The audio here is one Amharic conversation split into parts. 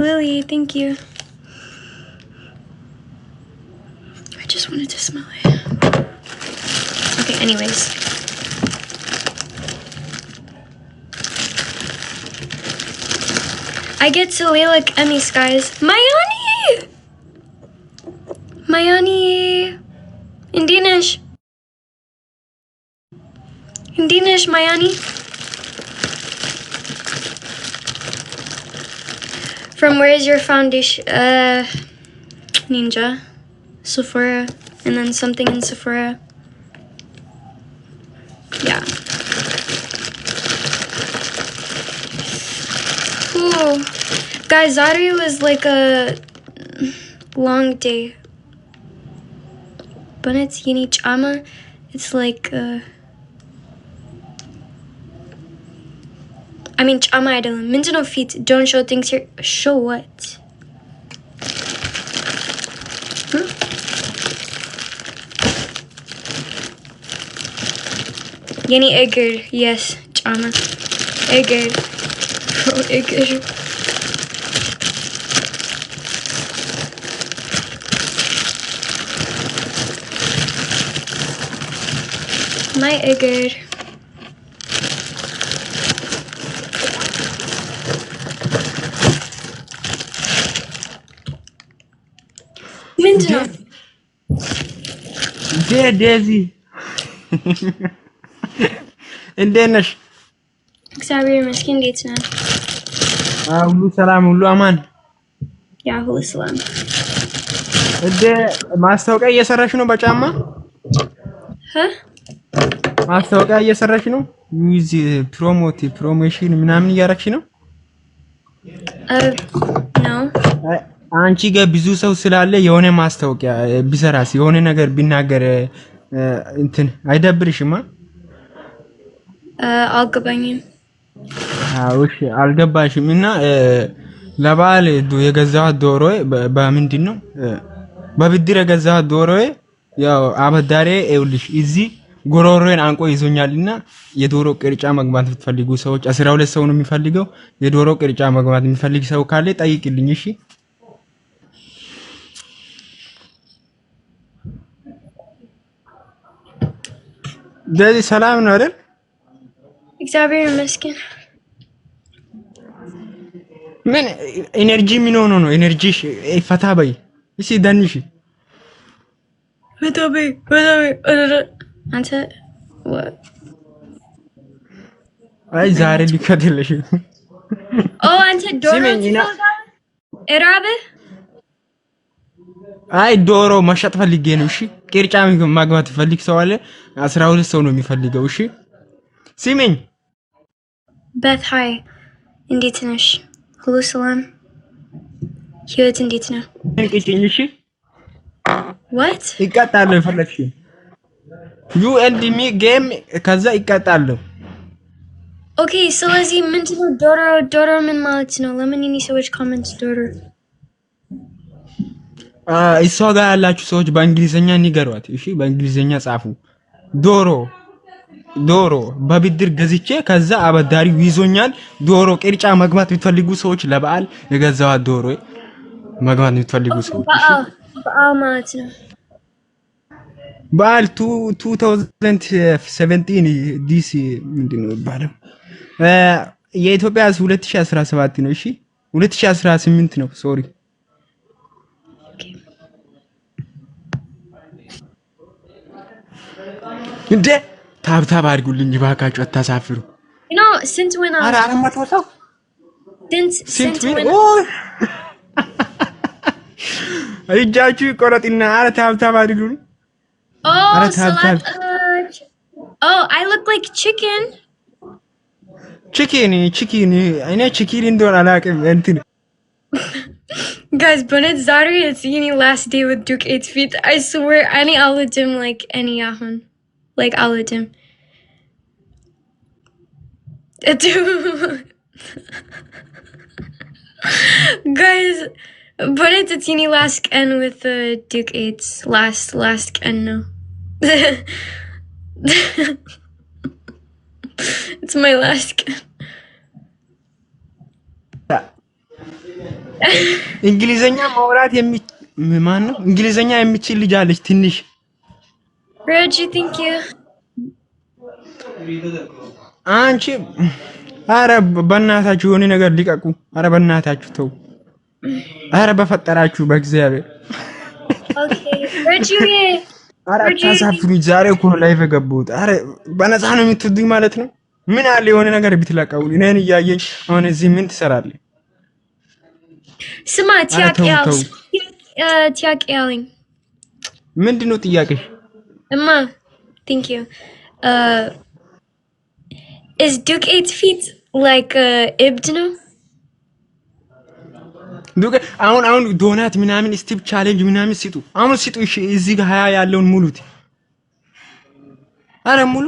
Lily, thank you. I just wanted to smell it. Okay, anyways. I get to Lilac Emmys, guys. Mayani! Mayani! Indinish. Indinish, Mayani. From where is your foundation? Ninja. Sephora. And then something in Sephora. Yeah. Ooh. Guys, Zari was like a long day. But it's Yini Chama. It's like I mean Chama idol. Minjano feet don't show things here. Show what? Yeni Egger, yes, Chama. Egger. Oh, Egger. My Egger. Minjano. Daisy. እንዴት ነሽ? እግዚአብሔር ይመስገን። እንዴት ነህ? ሁሉ ሰላም፣ ሁሉ አማን። ያ ሁሉ ሰላም። ማስታወቂያ እየሰራሽ ነው በጫማ? ማስታወቂያ እየሰራሽ ነው? ዩዝ ፕሮሞሽን ምናምን እያረግሽ ነው? ነው። አንቺ ጋር ብዙ ሰው ስላለ የሆነ ማስታወቂያ ቢሰራስ የሆነ ነገር ቢናገር እንትን አይደብርሽማ? አልገባኝም። እሺ አልገባሽም። እና ለበዓል የገዛኋት ዶሮ በምንድን ነው በብድር የገዛኋት ዶሮ ያው አበዳሬ ይኸውልሽ እዚህ ጎሮሮን አንቆ ይዞኛልና የዶሮ ቅርጫ መግባት የምትፈልጉ ሰዎች 12 ሰው ነው የሚፈልገው። የዶሮ ቅርጫ መግባት የሚፈልግ ሰው ካለ ጠይቅልኝ። እሺ ደዚህ ሰላም ነው አይደል? እግዚአብሔር ይመስገን። ምን ኢነርጂ ምን ሆኖ ነው ኢነርጂሽ? ፈታ በይ እሺ ዳንሽ ፈታ በይ አንተ አይ ዛሬ ሊከደለሽ አንተ ዶሮ እራበ አይ ዶሮ መሸጥ ፈልጌ ነው። እሺ ቅርጫ ማግባት ፈልግ ሰው አለ 12 ሰው ነው የሚፈልገው። እሺ ሲሚኝ በት ሃይ እንዴት ነሽ? ሁሉ ሰላም? ህይወት እንዴት ነው? እንቅጭኝ። እሺ what ይቀጣል ፈለግሽ ዩ ኤንድ ሚ ጌም ከዛ ይቀጣል። ኦኬ ስለዚህ ምንድነው ዶሮ ምን ማለት ነው? ለምን እኔ ሰዎች ኮሜንት ዶሮ እሷ ጋር ያላችሁ ሰዎች በእንግሊዘኛ ንገሯት። እሺ በእንግሊዘኛ ጻፉ። ዶሮ በብድር ገዝቼ ከዛ አበዳሪው ይዞኛል። ዶሮ ቅርጫ መግባት የምትፈልጉ ሰዎች ለበዓል የገዛኋት ዶሮ መግባት የምትፈልጉ ሰዎች በዓል ማለት ነው። በዓል 2017 ዲሲ ምንድነው ይባላል? የኢትዮጵያ 2017 ነው። እሺ 2018 ነው። ሶሪ እንዴ ታብታብ አድርጉልኝ ባካችሁ፣ አታሳፍሩ። ስንት ወና አረ አረማቶታው ስንት ምን አይጃችሁ ቆረጥና አረ ታብታብ አድርጉልኝ። አረ ታብታብ I look like chicken እኔ chicken እንደሆነ አላውቅም እንትን guys but it's Zari it's Yini last day with Duke 8 feet. I swear any aladim like any yahun like aladim guys but it's Yini last end with Duke 8's last end no it's my last እንግሊዘኛ ማውራት ማን ነው? እንግሊዘኛ የሚችል ልጅ አለች ትንሽ። Reggie, thank you. አንቺ አረ በእናታችሁ የሆነ ነገር ሊቀቁ። አረ በእናታችሁ ተው። አረ በፈጠራችሁ በእግዚአብሔር። Okay. Reggie. አረ ታሳፍሩ። ዛሬ እኮ ነው ላይቭ የገቡት። አረ በነፃ ነው የምትዱኝ ማለት ነው። ምን አለ የሆነ ነገር ብትለቀው። እኔን እያየኝ አሁን እዚህ ምን ትሰራለህ? ስማ ጥያቄ አለኝ። ምንድነው ጥያቄሽ? እማ thank you. Is Duke 8 feet like Ibd ነው? ዱቄ አሁን ዶናት ምናምን ስቲፕ ቻሌንጅ ምናምን ሲጡ አሁን ሲጡ። እሺ እዚህ ጋር 20 ያለውን ሙሉት። አረ ሙሉ።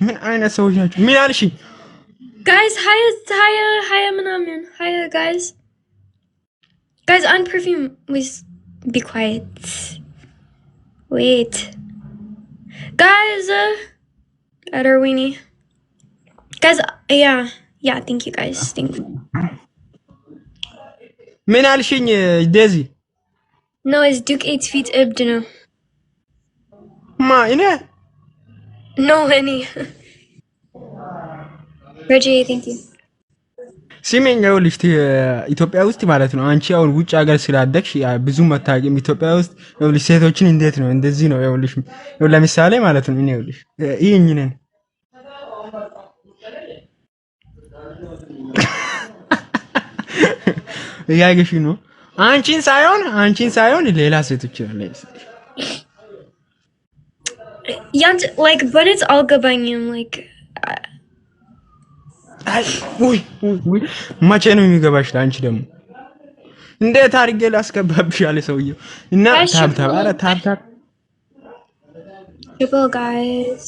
ምን አይነት ሰዎች ናቸው? ምን አልሽኝ? Guys, higher ምናምን higher guys. Guys, on perfume, please be quiet. Wait. Guys, Adarwini. Guys, yeah, thank you guys. Thank you. ምን አልሽኝ ዴዚ? No, it's Duke 8 feet Ibd ነው። እኔ? No, any. Reggie, thank you. ሲሜኝ ይኸውልሽ ኢትዮጵያ ውስጥ ማለት ነው። አንቺ አሁን ውጭ ሀገር ስላደግሽ ብዙ መታወቂም ኢትዮጵያ ውስጥ ይኸውልሽ ሴቶችን እንዴት ነው እንደዚህ ነው ይኸውልሽ ለምሳሌ ማለት ነው። እኔ ይኸውልሽ ይሄኝ ነን ያገሽ ነው አንቺን ሳይሆን ሌላ ሴቶች አለ ያንተ like but it's አልገባኝም like ውይ መቼ ነው የሚገባሽ? አንቺ ደግሞ እንዴት አድርጌ ላስገባብሽ ያለ ሰውዬው እና ታብታብ አረ ታብታብ people guys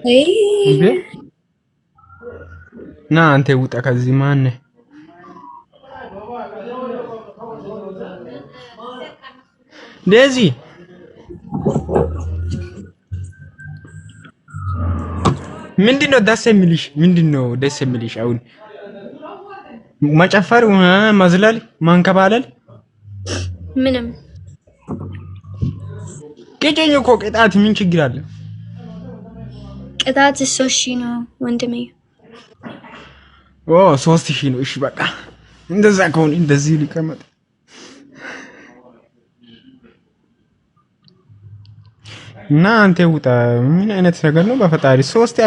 hey ና አንተ ውጣ ከዚህ ማን ነህ? ዴዚ ምንድነው ደስ የሚልሽ? አሁን መጨፈር፣ መዝለል፣ ማንከባለል ምንም ቅጭኝ እኮ ቅጣት ምን ችግር አለ? ቅጣት 3000 ነው ወንድሜ። 3000 ነው። እሺ በቃ እንደዛ ከሆነ እንደዚህ ሊቀመጥ እና አንተ ውጣ። ምን አይነት ነገር ነው በፈጣሪ 3